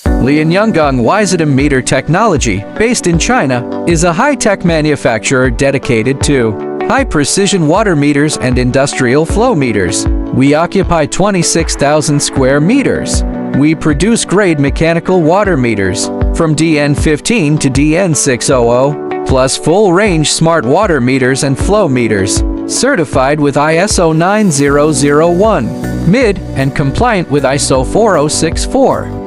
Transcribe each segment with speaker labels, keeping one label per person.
Speaker 1: Lianyungang WEIZIDOM meter technology, based in China, is a high-tech manufacturer dedicated to high-precision water meters and industrial flow meters. We occupy 26,000 square meters. We produce grade mechanical water meters, from DN15 to DN600, plus full-range smart water meters and flow meters, certified with ISO 9001, MID, and compliant with ISO 4064.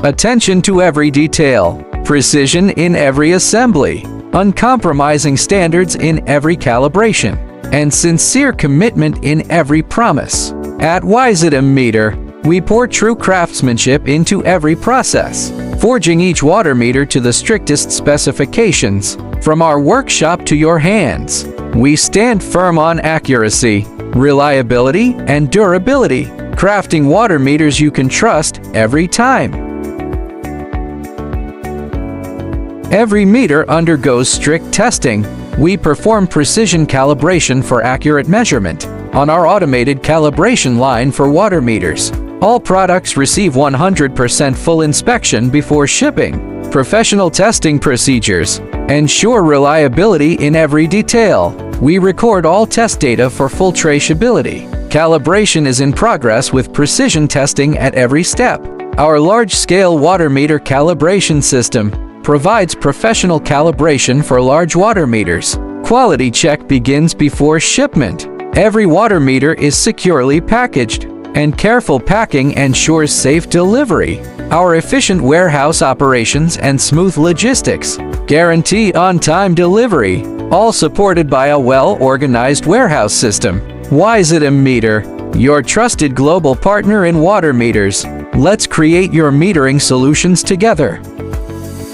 Speaker 1: Attention to every detail, precision in every assembly, uncompromising standards in every calibration, and sincere commitment in every promise. At WEIZIDOM Meter, we pour true craftsmanship into every process, forging each water meter to the strictest specifications. From our workshop to your hands, we stand firm on accuracy, reliability, and durability, crafting water meters you can trust every time. Every meter undergoes strict testing. We perform precision calibration for accurate measurement on our automated calibration line for water meters. All products receive 100% full inspection before shipping. Professional testing procedures ensure reliability in every detail. We record all test data for full traceability. Calibration is in progress with precision testing at every step. Our large-scale water meter calibration system provides professional calibration for large water meters. Quality check begins before shipment. Every water meter is securely packaged, and careful packing ensures safe delivery. Our efficient warehouse operations and smooth logistics guarantee on-time delivery, all supported by a well-organized warehouse system. WEIZIDOM Meter, your trusted global partner in water meters. Let's create your metering solutions together.